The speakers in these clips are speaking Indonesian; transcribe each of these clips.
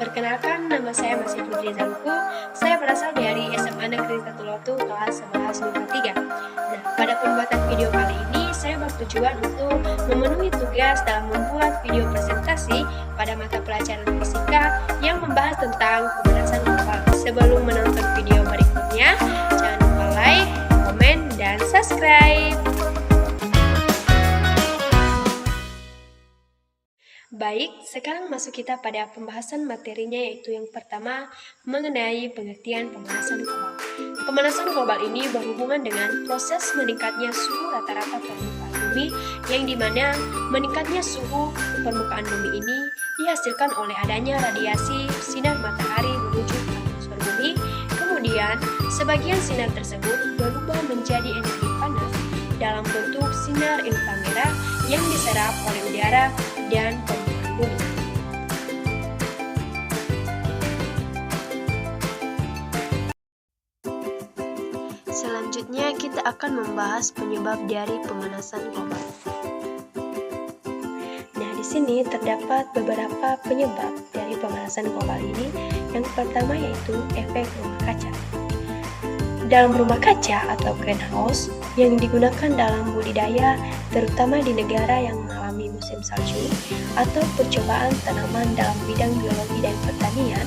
Perkenalkan, nama saya Masih Putri Zangku. Saya berasal dari SMA Negeri 1 Lotu kelas 11 MIPA 3. Nah, pada pembuatan video kali ini, saya bertujuan untuk memenuhi tugas dalam membuat video presentasi pada mata pelajaran fisika yang membahas tentang pemanasan global. Sebelum menonton video berikutnya, jangan lupa like, komen, dan subscribe. Baik, sekarang masuk kita pada pembahasan materinya, yaitu yang pertama mengenai pengertian pemanasan global. Pemanasan global ini berhubungan dengan proses meningkatnya suhu rata-rata permukaan bumi, yang dimana meningkatnya suhu permukaan bumi ini dihasilkan oleh adanya radiasi sinar matahari menuju ke atmosfer bumi. Kemudian, sebagian sinar tersebut berubah menjadi energi panas dalam bentuk sinar inframerah yang diserap oleh udara dan permukaan bumi. Selanjutnya kita akan membahas penyebab dari pemanasan global. Nah, di sini terdapat beberapa penyebab dari pemanasan global ini. Yang pertama yaitu efek rumah kaca. Dalam rumah kaca atau greenhouse yang digunakan dalam budidaya, terutama di negara yang mengalami musim salju atau percobaan tanaman dalam bidang biologi dan pertanian,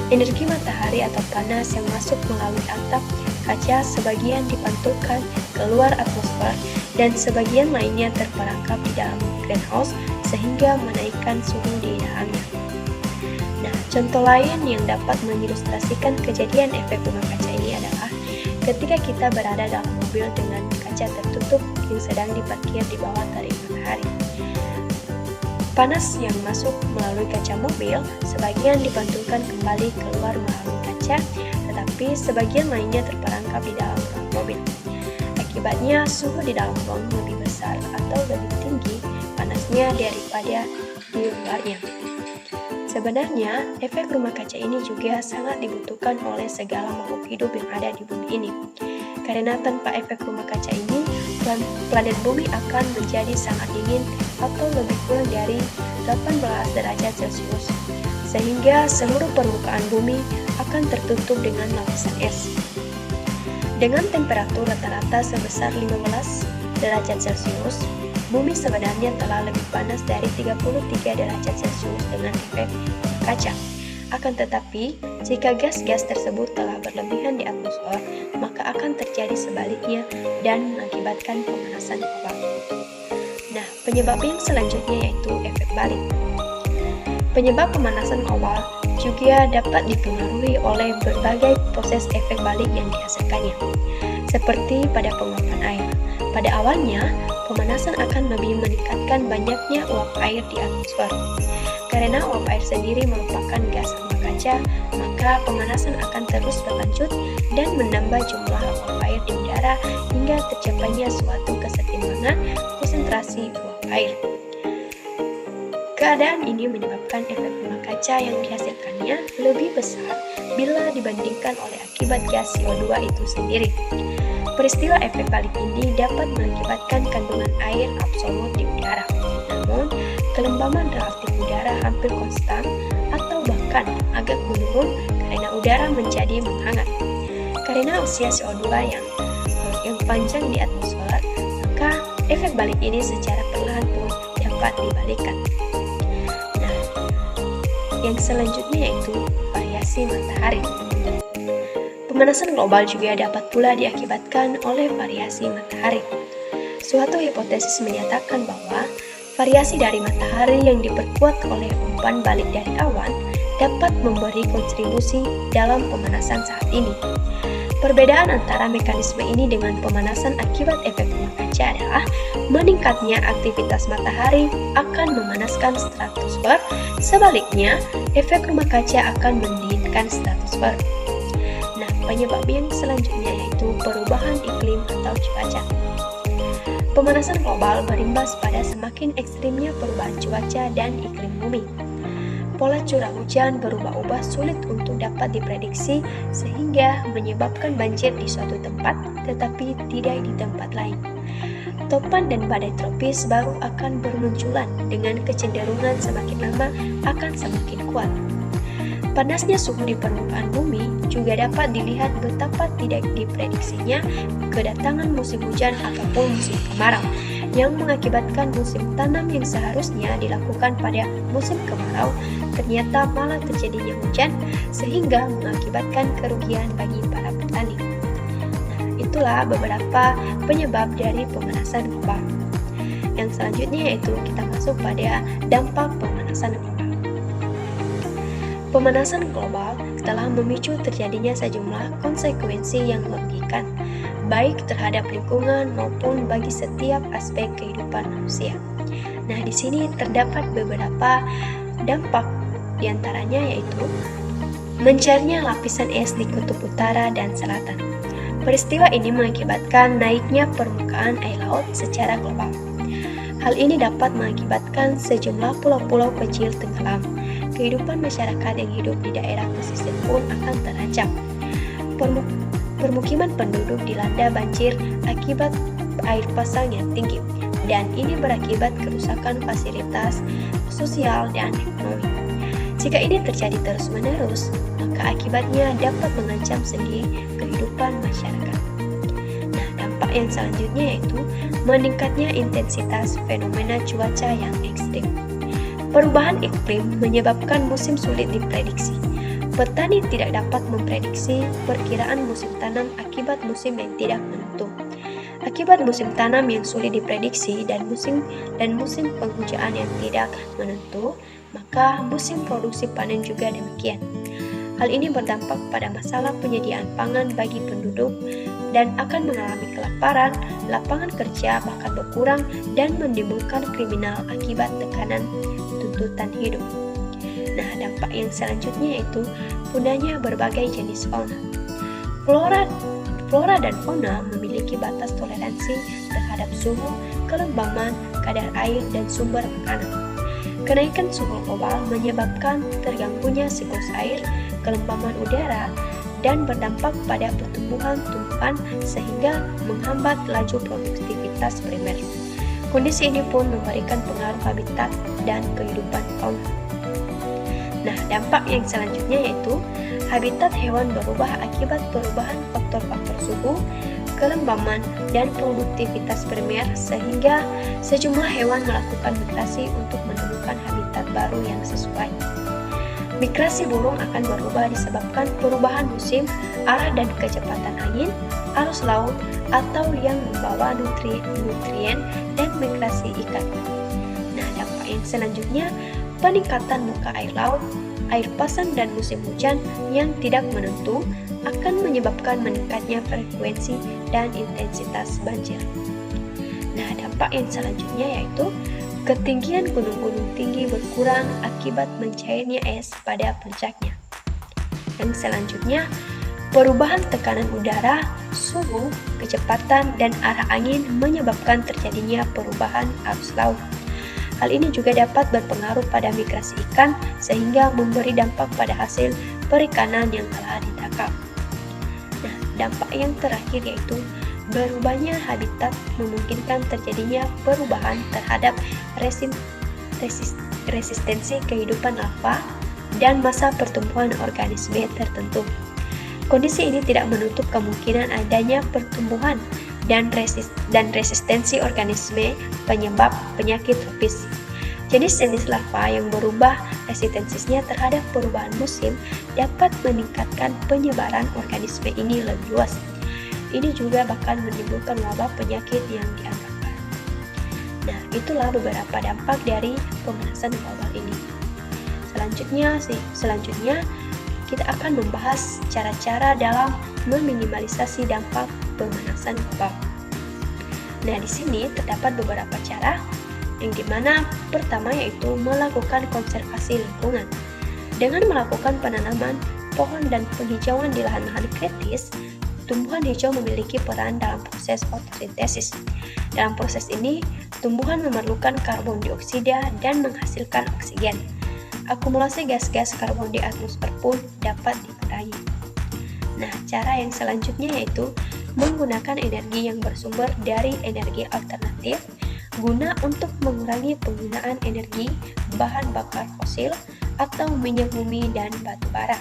energi matahari atau panas yang masuk melalui atap kaca sebagian dipantulkan keluar atmosfer dan sebagian lainnya terperangkap di dalam greenhouse sehingga menaikkan suhu di dalamnya. Nah, contoh lain yang dapat mengilustrasikan kejadian efek rumah kaca ini adalah ketika kita berada dalam mobil dengan kaca tertutup yang sedang diparkir di bawah terik matahari. Panas yang masuk melalui kaca mobil sebagian dipantulkan kembali keluar melalui kaca, tetapi sebagian lainnya terperangkap di dalam ruang mobil. Akibatnya suhu di dalam ruang lebih besar atau lebih tinggi panasnya daripada di luarnya. Sebenarnya, efek rumah kaca ini juga sangat dibutuhkan oleh segala makhluk hidup yang ada di bumi ini. Karena tanpa efek rumah kaca ini, planet bumi akan menjadi sangat dingin atau lebih kurang dari 18 derajat Celcius, sehingga seluruh permukaan bumi akan tertutup dengan lapisan es. Dengan temperatur rata-rata sebesar 15 derajat Celcius, bumi sebenarnya telah lebih panas dari 33 derajat Celcius dengan efek kaca. Akan tetapi, jika gas-gas tersebut telah berlebihan di atmosfer, maka akan terjadi sebaliknya dan mengakibatkan pemanasan global. Nah, penyebab yang selanjutnya yaitu efek balik. Penyebab pemanasan global juga dapat dipengaruhi oleh berbagai proses efek balik yang dihasilkannya, seperti pada penguapan air. Pada awalnya, pemanasan akan lebih meningkatkan banyaknya uap air di atmosfer. Karena uap air sendiri merupakan gas rumah kaca, maka pemanasan akan terus berlanjut dan menambah jumlah uap air di udara hingga tercapainya suatu kesetimbangan konsentrasi uap air. Keadaan ini menyebabkan efek rumah kaca yang dihasilkannya lebih besar bila dibandingkan oleh akibat gas CO2 itu sendiri. Peristiwa efek balik ini dapat mengakibatkan kandungan air absolut di udara, namun kelembaban relatif udara hampir konstan atau bahkan agak menurun karena udara menjadi menghangat. Karena usia CO2 yang panjang di atmosfer, maka efek balik ini secara perlahan pun dapat dibalikkan. Nah, yang selanjutnya yaitu variasi matahari. Pemanasan global juga dapat pula diakibatkan oleh variasi matahari. Suatu hipotesis menyatakan bahwa variasi dari matahari yang diperkuat oleh umpan balik dari awan dapat memberi kontribusi dalam pemanasan saat ini. Perbedaan antara mekanisme ini dengan pemanasan akibat efek rumah kaca adalah meningkatnya aktivitas matahari akan memanaskan stratosfer, sebaliknya efek rumah kaca akan mendinginkan stratosfer. Nah, penyebab yang selanjutnya yaitu perubahan iklim atau cuaca. Pemanasan global berimbas pada semakin ekstrimnya perubahan cuaca dan iklim bumi. Pola curah hujan berubah-ubah sulit untuk dapat diprediksi sehingga menyebabkan banjir di suatu tempat tetapi tidak di tempat lain. Topan dan badai tropis baru akan bermunculan dengan kecenderungan semakin lama akan semakin kuat. Panasnya suhu di permukaan bumi juga dapat dilihat betapa tidak diprediksinya kedatangan musim hujan ataupun musim kemarau, yang mengakibatkan musim tanam yang seharusnya dilakukan pada musim kemarau ternyata malah terjadinya hujan, sehingga mengakibatkan kerugian bagi para petani. Nah, itulah beberapa penyebab dari pemanasan global. Yang selanjutnya yaitu kita masuk pada dampak pemanasan global. Pemanasan global telah memicu terjadinya sejumlah konsekuensi yang merugikan, baik terhadap lingkungan maupun bagi setiap aspek kehidupan manusia. Nah, di sini terdapat beberapa dampak, diantaranya yaitu mencairnya lapisan es di kutub utara dan selatan. Peristiwa ini mengakibatkan naiknya permukaan air laut secara global. Hal ini dapat mengakibatkan sejumlah pulau-pulau kecil tenggelam. Kehidupan masyarakat yang hidup di daerah pesisir pun akan terancam. Permukiman penduduk dilanda banjir akibat air pasang yang tinggi, dan ini berakibat kerusakan fasilitas sosial dan ekonomi. Jika ini terjadi terus-menerus, maka akibatnya dapat mengancam sendi kehidupan masyarakat. Nah, dampak yang selanjutnya yaitu meningkatnya intensitas fenomena cuaca yang ekstrim. Perubahan iklim menyebabkan musim sulit diprediksi. Petani tidak dapat memprediksi perkiraan musim tanam akibat musim yang tidak menentu. Akibat musim tanam yang sulit diprediksi dan musim penghujan yang tidak menentu, maka musim produksi panen juga demikian. Hal ini berdampak pada masalah penyediaan pangan bagi penduduk dan akan mengalami kelaparan, lapangan kerja bahkan berkurang, dan menimbulkan kriminal akibat tekanan tuntutan hidup. Nah, dampak yang selanjutnya yaitu punahnya berbagai jenis fauna. Flora dan fauna memiliki batas toleransi terhadap suhu, kelembaman, kadar air, dan sumber makanan. Kenaikan suhu global menyebabkan terganggunya siklus air, kelembaman udara, dan berdampak pada pertumbuhan tumbuhan sehingga menghambat laju produktivitas primer. Kondisi ini pun memberikan pengaruh habitat dan kehidupan fauna. Nah, dampak yang selanjutnya yaitu habitat hewan berubah akibat perubahan faktor-faktor suhu, kelembaman, dan produktivitas primer, sehingga sejumlah hewan melakukan migrasi untuk menemukan habitat baru yang sesuai. Migrasi burung akan berubah disebabkan perubahan musim, arah dan kecepatan angin, arus laut, atau yang membawa nutrien, dan migrasi ikan. Nah, dampak yang selanjutnya, peningkatan muka air laut, air pasang, dan musim hujan yang tidak menentu akan menyebabkan meningkatnya frekuensi dan intensitas banjir. Nah, dampak yang selanjutnya yaitu ketinggian gunung-gunung tinggi berkurang akibat mencairnya es pada puncaknya. Yang selanjutnya, perubahan tekanan udara, suhu, kecepatan, dan arah angin menyebabkan terjadinya perubahan arus laut. Hal ini juga dapat berpengaruh pada migrasi ikan sehingga memberi dampak pada hasil perikanan yang telah ditangkap. Nah, dampak yang terakhir yaitu berubahnya habitat memungkinkan terjadinya perubahan terhadap resistensi kehidupan larva dan masa pertumbuhan organisme tertentu. Kondisi ini tidak menutup kemungkinan adanya pertumbuhan dan resistensi organisme penyebab penyakit tropis. Jenis-jenis larva yang berubah resistensinya terhadap perubahan musim dapat meningkatkan penyebaran organisme ini lebih luas. Ini juga bahkan menimbulkan wabah penyakit yang dianggap baru. Nah, itulah beberapa dampak dari pemanasan global ini. Selanjutnya kita akan membahas cara-cara dalam meminimalisasi dampak pemanasan global. Nah, di sini terdapat beberapa cara, yang dimana pertama yaitu melakukan konservasi lingkungan. Dengan melakukan penanaman pohon dan penghijauan di lahan-lahan kritis, tumbuhan hijau memiliki peran dalam proses fotosintesis. Dalam proses ini, tumbuhan memerlukan karbon dioksida dan menghasilkan oksigen. Akumulasi gas-gas karbon di atmosfer pun dapat dikurangi. Nah, cara yang selanjutnya yaitu menggunakan energi yang bersumber dari energi alternatif guna untuk mengurangi penggunaan energi bahan bakar fosil atau minyak bumi dan batu bara.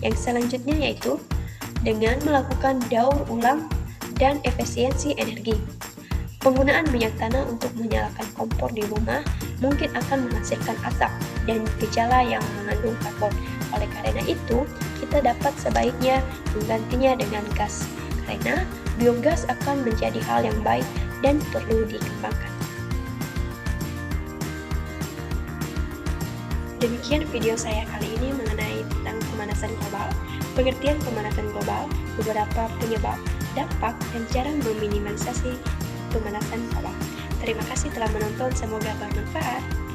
Yang selanjutnya yaitu dengan melakukan daur ulang dan efisiensi energi. Penggunaan minyak tanah untuk menyalakan kompor di rumah mungkin akan menghasilkan asap dan gejala yang mengandung karbon. Oleh karena itu, kita dapat sebaiknya menggantinya dengan gas, karena biogas akan menjadi hal yang baik dan perlu dikembangkan. Demikian video saya kali ini mengenai tentang pemanasan global, pengertian pemanasan global, beberapa penyebab, dampak, dan cara meminimalisasi pemanasan global. Terima kasih telah menonton, semoga bermanfaat.